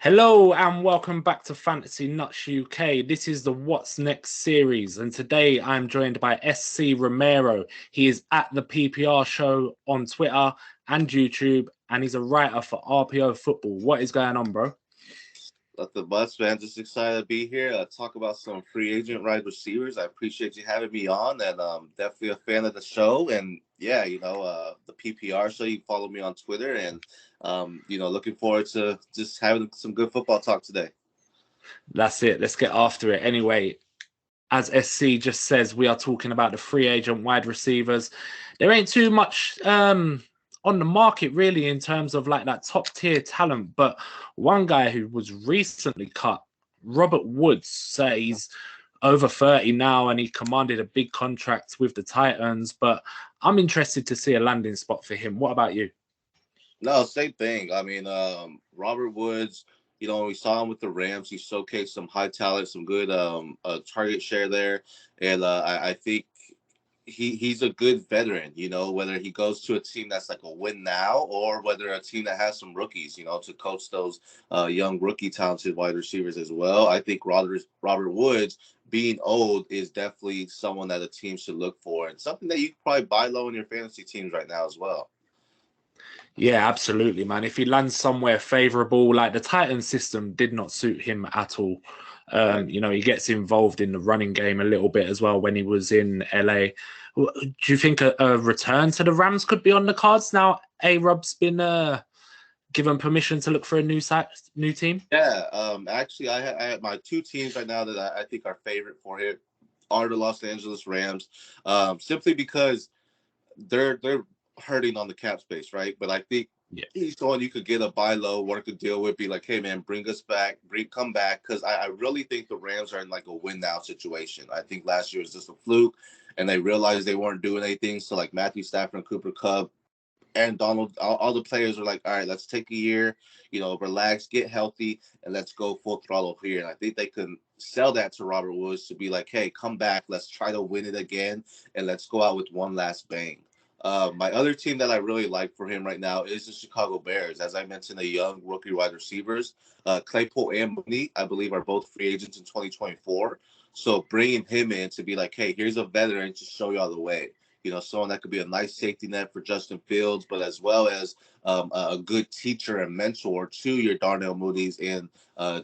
Hello and welcome back to Fantasy Nuts UK. This is the What's Next series, and today I'm joined by SC Romero. He is at the PPR show on Twitter and YouTube, and he's a writer for RPO Football. What is going on, bro? Let the bus, man. Just excited to be here. Talk about some free agent wide receivers. I appreciate you having me on, and definitely a fan of the show. And yeah, the PPR show. You follow me on Twitter, and looking forward to just having some good football talk today. That's it. Let's get after it. Anyway, as SC just says, we are talking about the free agent wide receivers. There ain't too much on the market really in terms of like that top tier talent, but one guy who was recently cut, Robert Woods, he's over 30 now and he commanded a big contract with the Titans, but I'm interested to see a landing spot for him. What about you? No, same thing. I mean, Robert Woods. We saw him with the Rams. He showcased some high talent, some good target share there, and I think he's a good veteran, whether he goes to a team that's like a win now or whether a team that has some rookies, to coach those young rookie talented wide receivers as well. I think Robert Woods being old is definitely someone that a team should look for and something that you could probably buy low in your fantasy teams right now as well. Yeah, absolutely, man. If he lands somewhere favorable, like the Titan system did not suit him at all. Right. He gets involved in the running game a little bit as well when he was in LA. Do you think a return to the Rams could be on the cards now? A-Rob's been given permission to look for a new team. Yeah, actually, I have my two teams right now that I think are favorite for him are the Los Angeles Rams, simply because they're hurting on the cap space, right? But I think Yeah, he's someone you could get a buy low, work a deal with, be like, hey man, bring us back, come back, because I really think the Rams are in like a win now situation. I think last year was just a fluke, and they realized they weren't doing anything. So like Matthew Stafford and Cooper Kupp and Donald, all the players were like, all right, let's take a year, relax, get healthy, and let's go full throttle here. And I think they can sell that to Robert Woods to be like, hey, come back, let's try to win it again, and let's go out with one last bang. My other team that I really like for him right now is the Chicago Bears. As I mentioned, the young rookie wide receivers, Claypool and Mooney, I believe, are both free agents in 2024. So bringing him in to be like, hey, here's a veteran to show you all the way. Someone that could be a nice safety net for Justin Fields, but as well as a good teacher and mentor to your Darnell Moody's and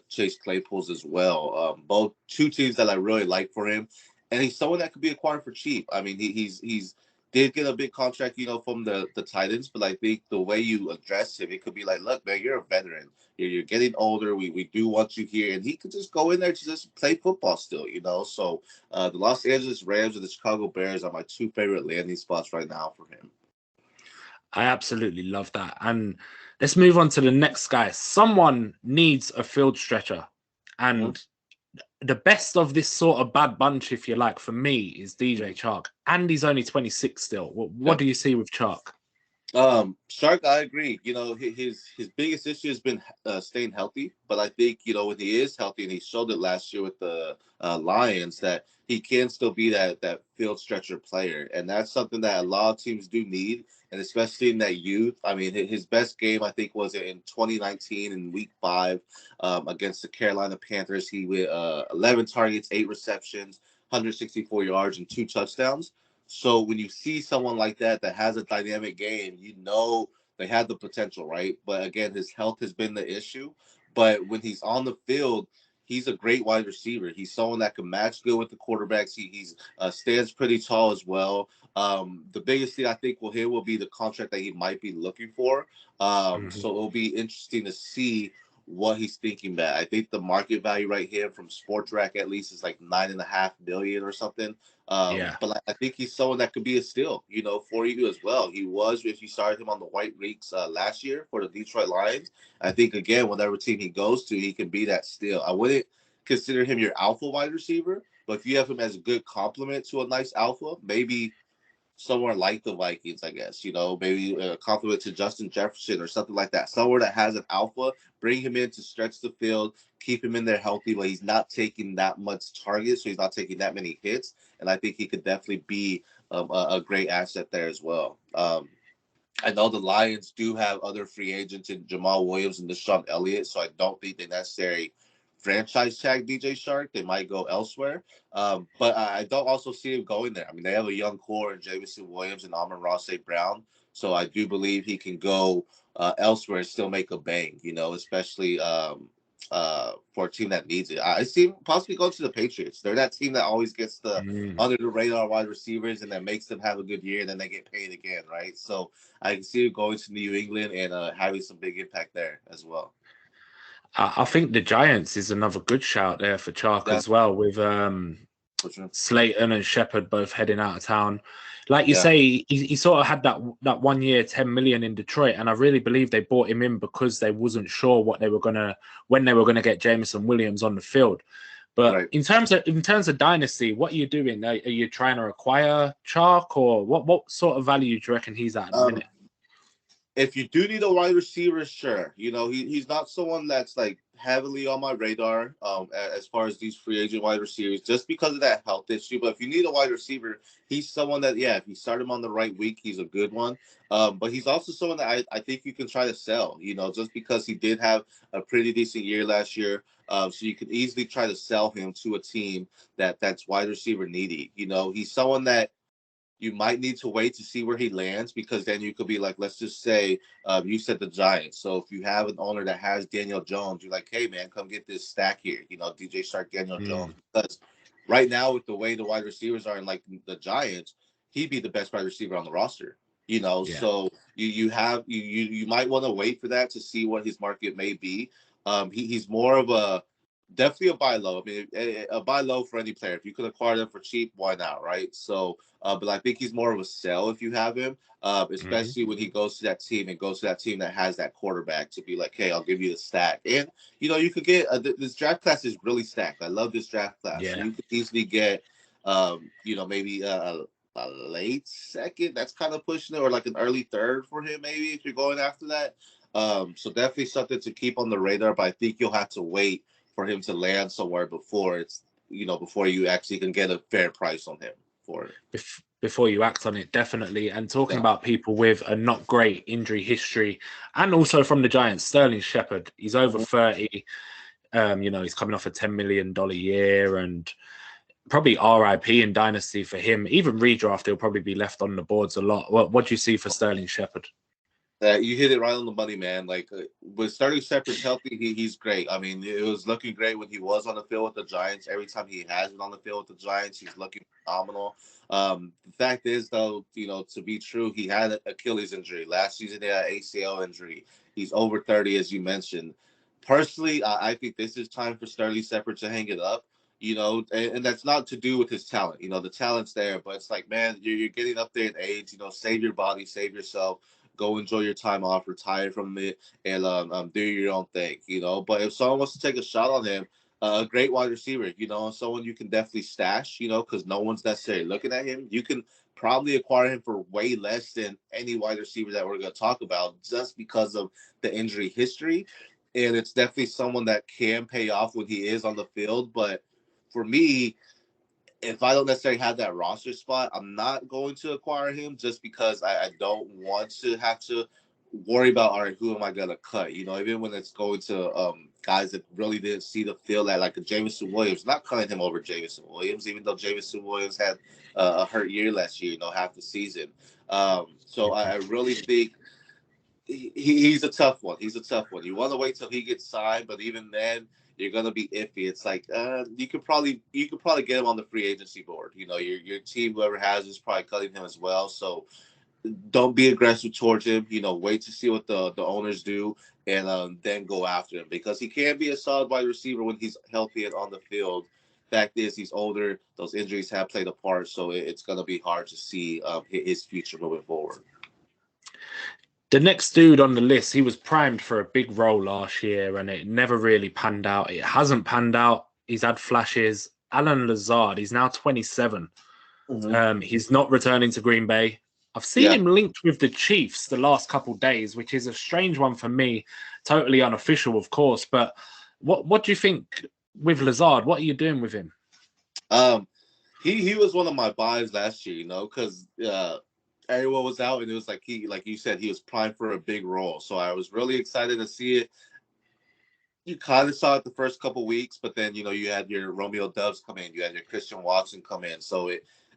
Chase Claypools as well. Both two teams that I really like for him, and he's someone that could be acquired for cheap. I mean, he's did get a big contract, from the Titans, but I think the way you address him, it could be like, look, man, you're a veteran. You're getting older. We do want you here, and he could just go in there to just play football still. So the Los Angeles Rams and the Chicago Bears are my two favorite landing spots right now for him. I absolutely love that. And let's move on to the next guy. Someone needs a field stretcher. Mhm. And the best of this sort of bad bunch, if you like, for me is DJ Chark. And he's only 26 still. What do you see with Chark? Shark, I agree. His biggest issue has been staying healthy, but I think when he is healthy, and he showed it last year with the Lions, that he can still be that field stretcher player, and that's something that a lot of teams do need, and especially in that youth. I mean, his best game I think was in 2019 in Week 5 against the Carolina Panthers. He with 11 targets, 8 receptions, 164 yards, and 2 touchdowns. So when you see someone like that has a dynamic game, they have the potential, right? But again, his health has been the issue. But when he's on the field, he's a great wide receiver. He's someone that can match good with the quarterbacks. He's stands pretty tall as well. The biggest thing I think will be the contract that he might be looking for. Mhm. So it'll be interesting to see what he's thinking about. I think the market value right here from Sportrack at least is like 9.5 million or something. Yeah. But I think he's someone that could be a steal, for you as well. He was, if you started him on the White Reeks last year for the Detroit Lions. I think, again, whatever team he goes to, he can be that steal. I wouldn't consider him your alpha wide receiver, but if you have him as a good complement to a nice alpha, maybe somewhere like the Vikings, I guess, maybe a compliment to Justin Jefferson or something like that. Somewhere that has an alpha, bring him in to stretch the field, keep him in there healthy, but he's not taking that much target, so he's not taking that many hits. And I think he could definitely be a great asset there as well. I know the Lions do have other free agents in Jamal Williams and Deshaun Elliott, so I don't think they necessarily franchise tag DJ Shark. They might go elsewhere. But I don't also see him going there. I mean, they have a young core in Jameson Williams and Amon-Ra St. Brown. So I do believe he can go elsewhere and still make a bang, especially for a team that needs it. I see him possibly going to the Patriots. They're that team that always gets the under the radar wide receivers and that makes them have a good year and then they get paid again, right? So I can see him going to New England and having some big impact there as well. I think the Giants is another good shout there for Chark as well, with Slayton and Shepard both heading out of town. Like you say, he sort of had that 1 year, 10 million in Detroit, and I really believe they brought him in because they wasn't sure when they were gonna get Jameson Williams on the field. But in terms of dynasty, what are you doing? Are you trying to acquire Chark, or what sort of value do you reckon he's at the minute? If you do need a wide receiver, sure. He's not someone that's like heavily on my radar as far as these free agent wide receivers, just because of that health issue. But if you need a wide receiver, he's someone that, if you start him on the right week, he's a good one. But he's also someone that I think you can try to sell, just because he did have a pretty decent year last year. So you can easily try to sell him to a team that's wide receiver needy. He's someone that you might need to wait to see where he lands, because then you could be like, let's just say you said the Giants. So if you have an owner that has Daniel Jones, you're like, hey, man, come get this stack here. DJ Shark, Daniel Jones. Because right now, with the way the wide receivers are in like the Giants, he'd be the best wide receiver on the roster. So you might want to wait for that to see what his market may be. He's more of definitely a buy low. I mean, a buy low for any player. If you could acquire them for cheap, why not, right? So, but I think he's more of a sell if you have him, especially when he goes to that team that has that quarterback to be like, hey, I'll give you the stack. And, you could get this draft class is really stacked. I love this draft class. Yeah. So you could easily get, maybe a late second. That's kind of pushing it, or like an early third for him, maybe if you're going after that. So definitely something to keep on the radar, but I think you'll have to wait for him to land somewhere before you actually can get a fair price on him for it. Before you act on it, definitely. And talking about people with a not great injury history, and also from the Giants, Sterling Shepard, he's over 30. He's coming off a $10 million year, and probably RIP in dynasty for him. Even redraft, he'll probably be left on the boards a lot. What do you see for Sterling Shepard? You hit it right on the money, man. Like with Sterling Shepard's healthy, he's great. I mean, it was looking great when he was on the field with the Giants. Every time he has been on the field with the Giants, he's looking phenomenal. The fact is, though, to be true, he had an Achilles injury last season. He had an ACL injury. He's over 30, as you mentioned. Personally, I think this is time for Sterling Shepard to hang it up. And that's not to do with his talent. The talent's there, but it's like, man, you're getting up there in age. Save your body, save yourself. Go enjoy your time off, retire from it, and do your own thing, But if someone wants to take a shot on him, a great wide receiver, someone you can definitely stash, because no one's necessarily looking at him. You can probably acquire him for way less than any wide receiver that we're going to talk about, just because of the injury history. And it's definitely someone that can pay off when he is on the field. But for me, if I don't necessarily have that roster spot, I'm not going to acquire him, just because I don't want to have to worry about, all right, who am I going to cut? Even when it's going to guys that really didn't see the field at, like a Jameson Williams, not cutting him over Jameson Williams, even though Jameson Williams had a hurt year last year, half the season. So I really think he's a tough one. He's a tough one. You want to wait till he gets signed, but even then, you're gonna be iffy. It's like you could probably get him on the free agency board. Your team, whoever has, is probably cutting him as well. So don't be aggressive towards him. Wait to see what the owners do, and then go after him, because he can be a solid wide receiver when he's healthy and on the field. Fact is, he's older. Those injuries have played a part, so it's gonna be hard to see his future moving forward. The next dude on the list, he was primed for a big role last year, and it never really panned out. It hasn't panned out. He's had flashes. Allen Lazard, he's now 27. He's not returning to Green Bay. I've seen him linked with the Chiefs the last couple of days, which is a strange one for me. Totally unofficial, of course. But what do you think with Lazard? What are you doing with him? He was one of my buys last year, because everyone was out, and it was like like you said, he was primed for a big role. So I was really excited to see it. You kind of saw it the first couple weeks, but then you had your Romeo Dubs come in, you had your Christian Watson come in, so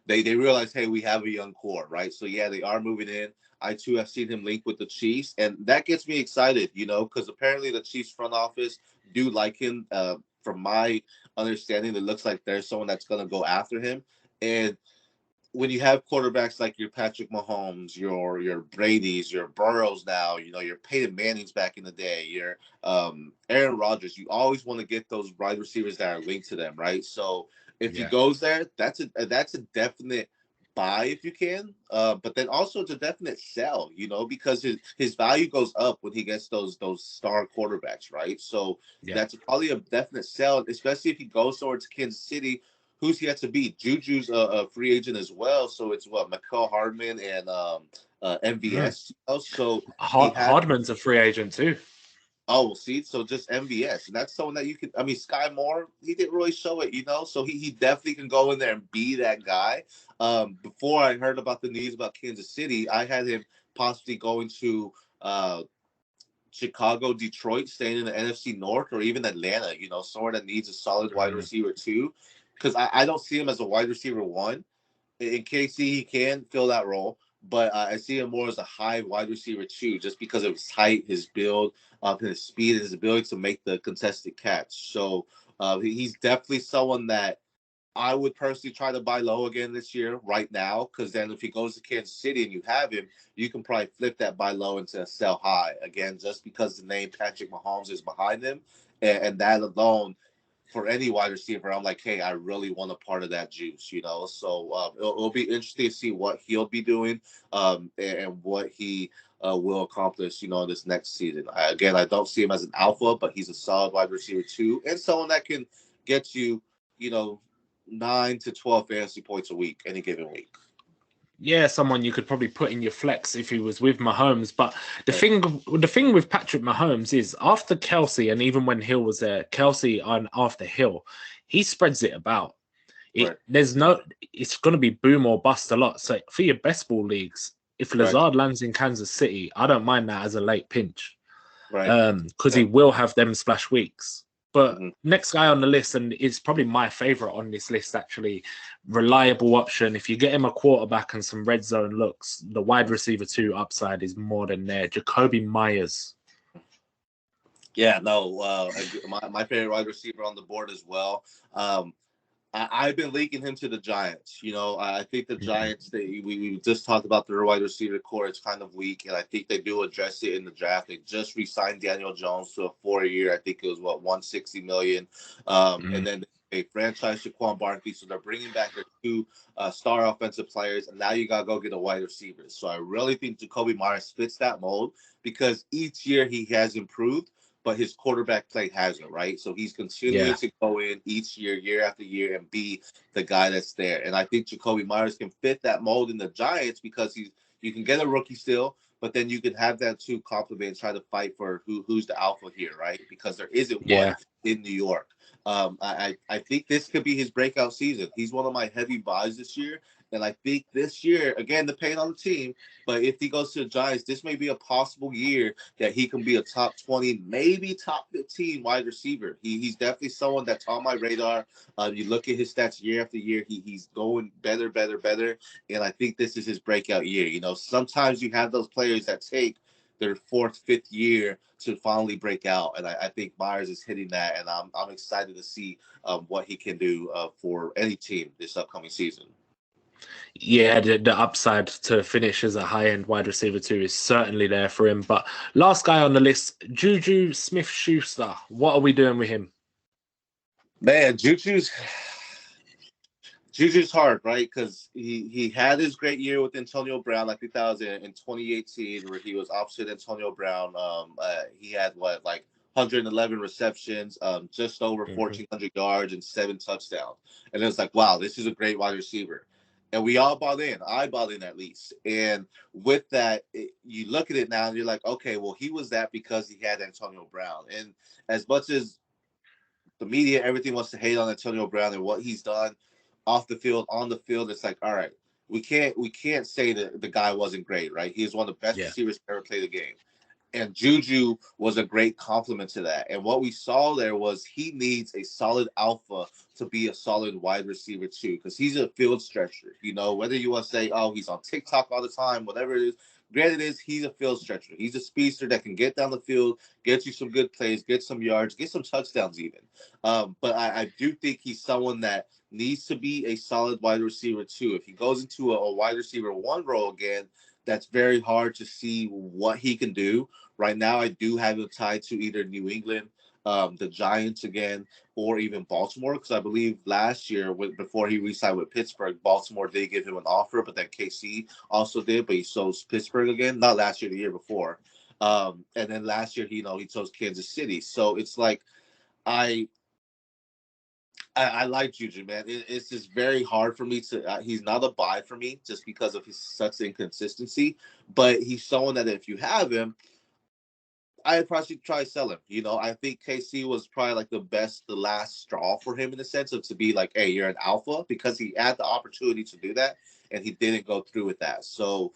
they realized, hey, we have a young core, right? So yeah, they are moving in. I too have seen him linked with the Chiefs, and that gets me excited, because apparently the Chiefs front office do like him. From my understanding, it looks like there's someone that's going to go after him, and when you have quarterbacks like your Patrick Mahomes, your Brady's, your Burrows now, your Peyton Manning's back in the day, your Aaron Rodgers, you always want to get those wide receivers that are linked to them, right? So if he goes there, that's a definite buy if you can. But then also it's a definite sell, because his value goes up when he gets those star quarterbacks, right? So that's probably a definite sell, especially if he goes towards Kansas City. Who's he had to beat? Juju's a free agent as well, so it's what Mecole Hardman and MVS. So Hardman's a free agent too. Oh, well, see, so just MVS, and that's someone that you can. I mean, Sky Moore, he didn't really show it, so he definitely can go in there and be that guy. Before I heard about the news about Kansas City, I had him possibly going to Chicago, Detroit, staying in the NFC North, or even Atlanta. Somewhere that needs a solid wide receiver too. Because I don't see him as a wide receiver one. In KC, he can fill that role, but I see him more as a high wide receiver two, just because of his height, his build, his speed, and his ability to make the contested catch. So he's definitely someone that I would personally try to buy low again this year, right now, because then if he goes to Kansas City and you have him, you can probably flip that buy low into a sell high again, just because the name Patrick Mahomes is behind him, and that alone. For any wide receiver, I'm like, hey, I really want a part of that juice, So it'll be interesting to see what he'll be doing, and what he will accomplish, in this next season. I don't see him as an alpha, but he's a solid wide receiver too, and someone that can get you, 9 to 12 fantasy points a week, any given week. Yeah, someone you could probably put in your flex if he was with Mahomes. But the thing with Patrick Mahomes is, after Kelsey, and even when Hill was there, Kelsey and after Hill, he spreads it about. It's going to be boom or bust a lot. So for your best ball leagues, if Lazard lands in Kansas City, I don't mind that as a late pinch, because he will have them splash weeks. But next guy on the list, and it's probably my favorite on this list, actually, reliable option. If you get him a quarterback and some red zone looks, the wide receiver 2 upside is more than there. Jakobi Meyers. Yeah, no, my favorite wide receiver on the board as well. I've been linking him to the Giants. I think the Giants, we just talked about their wide receiver core. It's kind of weak, and I think they do address it in the draft. They just re-signed Daniel Jones to a 4-year. I think it was $160 million, and then they franchised Saquon Barkley. So they're bringing back their 2 star offensive players, and now you gotta go get a wide receiver. So I really think Jakobi Meyers fits that mold, because each year he has improved, but his quarterback play hasn't, right? So he's continuing to go in each year, year after year, and be the guy that's there. And I think Jakobi Meyers can fit that mold in the Giants, because you can get a rookie still, but then you can have that too complement and try to fight for who's the alpha here, right? Because there isn't one in New York. I think this could be his breakout season. He's one of my heavy buys this year. And I think this year, again, depending on the team, but if he goes to the Giants, this may be a possible year that he can be a top 20, maybe top 15 wide receiver. He's definitely someone that's on my radar. You look at his stats year after year, he's going better. And I think this is his breakout year. Sometimes you have those players that take their 4th, 5th year to finally break out. And I think Meyers is hitting that. And I'm excited to see what he can do for any team this upcoming season. Yeah, the upside to finish as a high-end wide receiver 2 is certainly there for him. But last guy on the list, Juju Smith-Schuster. What are we doing with him? Man, Juju's hard, right? Because he had his great year with Antonio Brown. I think that was in 2018, where he was opposite Antonio Brown. He had 111 receptions, just over 1,400 yards, and 7 touchdowns. And it was like, wow, this is a great wide receiver. And we all bought in. I bought in at least. And with that, you look at it now and you're like, okay, well, he was that because he had Antonio Brown. And as much as the media, everything wants to hate on Antonio Brown and what he's done off the field, on the field, it's like, all right, we can't say that the guy wasn't great, right? He is one of the best Yeah. receivers to ever play the game. And Juju was a great complement to that. And what we saw there was he needs a solid alpha to be a solid wide receiver too, because he's a field stretcher. You know, whether you want to say, oh, he's on TikTok all the time, whatever it is. Granted, is he's a field stretcher. He's a speedster that can get down the field, get you some good plays, get some yards, get some touchdowns even. But I do think he's someone that needs to be a solid wide receiver too. If he goes into a wide receiver one role again, that's very hard to see what he can do. Right now, I do have him tied to either New England, the Giants again, or even Baltimore, because I believe last year, before he re-signed with Pittsburgh, Baltimore did give him an offer, but then KC also did, but he chose Pittsburgh again. Not last year, the year before. And then last year, he chose Kansas City. So it's like I like Juju, man. It's just very hard for me to. He's not a buy for me just because of his such inconsistency. But he's someone that if you have him, I'd probably try to sell him. I think KC was probably like the last straw for him in the sense of to be like, hey, you're an alpha, because he had the opportunity to do that and he didn't go through with that. So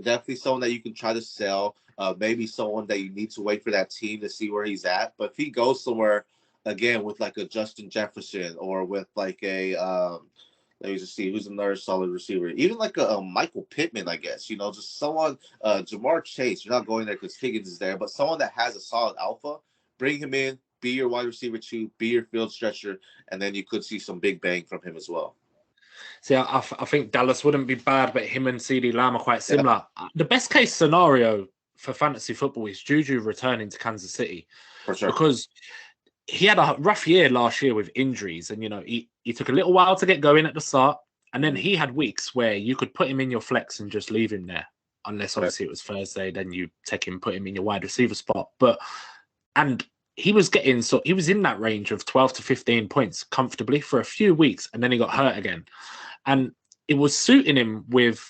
definitely someone that you can try to sell. Maybe someone that you need to wait for that team to see where he's at. But if he goes somewhere again with like a Justin Jefferson or with like a let me just see who's another solid receiver. Even like a Michael Pittman, I guess. Just someone, Jamar Chase. You're not going there because Higgins is there, but someone that has a solid alpha, bring him in, be your wide receiver too, be your field stretcher, and then you could see some big bang from him as well. See, I think Dallas wouldn't be bad, but him and CeeDee Lamb are quite similar. Yeah. The best case scenario for fantasy football is Juju returning to Kansas City. For sure. Because he had a rough year last year with injuries, and he took a little while to get going at the start, and then he had weeks where you could put him in your flex and just leave him there, unless obviously it was Thursday, then you take him, put him in your wide receiver spot. And he was in that range of 12 to 15 points comfortably for a few weeks, and then he got hurt again, and it was suiting him with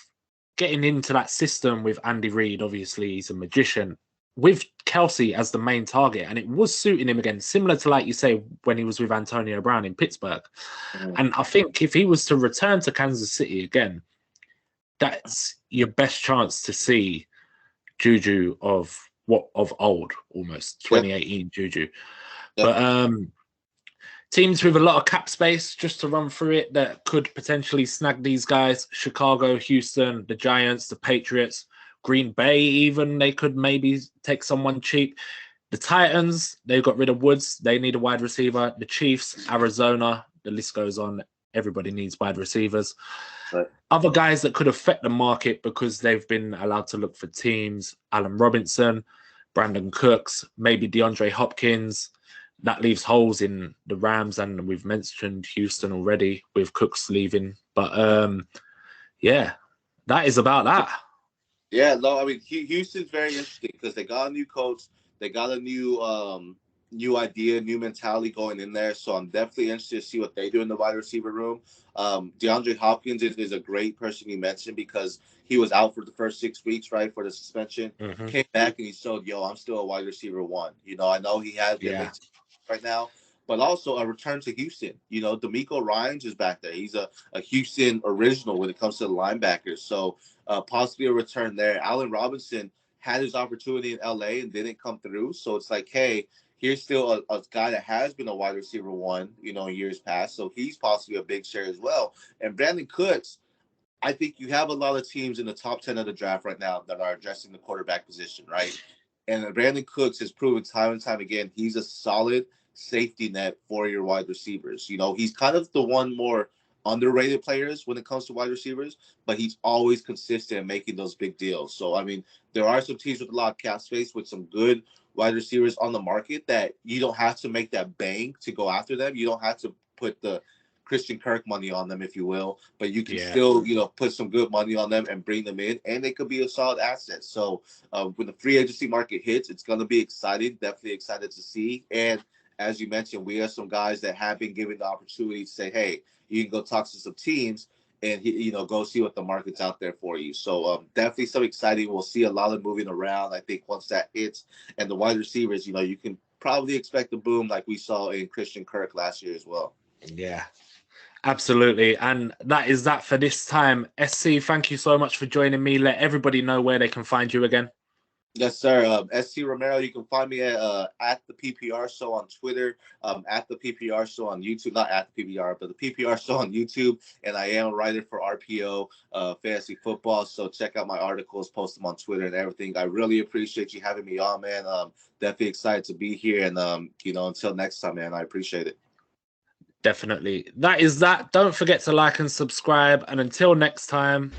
getting into that system with Andy Reid. Obviously, he's a magician, with Kelsey as the main target, and it was suiting him again, similar to, like you say, when he was with Antonio Brown in Pittsburgh. Mm-hmm. And I think if he was to return to Kansas City again, that's your best chance to see Juju of old, almost 2018 Juju. Yep. But teams with a lot of cap space, just to run through it, that could potentially snag these guys: Chicago, Houston, the Giants, the Patriots, Green Bay, even they could maybe take someone cheap. The Titans, they got rid of Woods. They need a wide receiver. The Chiefs, Arizona, the list goes on. Everybody needs wide receivers. Right. Other guys that could affect the market because they've been allowed to look for teams: Allen Robinson, Brandon Cooks, maybe DeAndre Hopkins. That leaves holes in the Rams, and we've mentioned Houston already with Cooks leaving. But yeah, that is about that. Yeah, no, I mean Houston's very interesting because they got a new coach, they got a new idea, new mentality going in there. So I'm definitely interested to see what they do in the wide receiver room. DeAndre Hopkins is a great person you mentioned because he was out for the first 6 weeks, right, for the suspension. Mm-hmm. Came back and he showed, I'm still a wide receiver one. I know he has right now, but also a return to Houston. DeMeco Ryans is back there. He's a Houston original when it comes to the linebackers. So possibly a return there. Allen Robinson had his opportunity in LA and didn't come through. So it's like, hey, here's still a guy that has been a wide receiver one, in years past. So he's possibly a big share as well. And Brandon Cooks, I think you have a lot of teams in the top 10 of the draft right now that are addressing the quarterback position, right? And Brandon Cooks has proven time and time again he's a solid safety net for your wide receivers. He's kind of the one more underrated players when it comes to wide receivers, but he's always consistent in making those big deals. So, I mean, there are some teams with a lot of cap space with some good wide receivers on the market that you don't have to make that bang to go after them. You don't have to put the Christian Kirk money on them, if you will, but you can still, put some good money on them and bring them in, and they could be a solid asset. So when the free agency market hits, it's going to be exciting, definitely excited to see. And as you mentioned, we have some guys that have been given the opportunity to say, hey, you can go talk to some teams and, go see what the market's out there for you. So definitely some exciting. We'll see a lot of moving around, I think, once that hits. And the wide receivers, you can probably expect a boom like we saw in Christian Kirk last year as well. Yeah. Absolutely. And that is that for this time. SC, thank you so much for joining me. Let everybody know where they can find you again. Yes, sir. SC Romero, you can find me at the PPR Show on Twitter, at the PPR Show on YouTube, not at the PPR, but the PPR Show on YouTube. And I am a writer for RPO Fantasy Football. So check out my articles, post them on Twitter and everything. I really appreciate you having me on, man. Definitely excited to be here. And, until next time, man, I appreciate it. Definitely. That is that. Don't forget to like and subscribe. And until next time.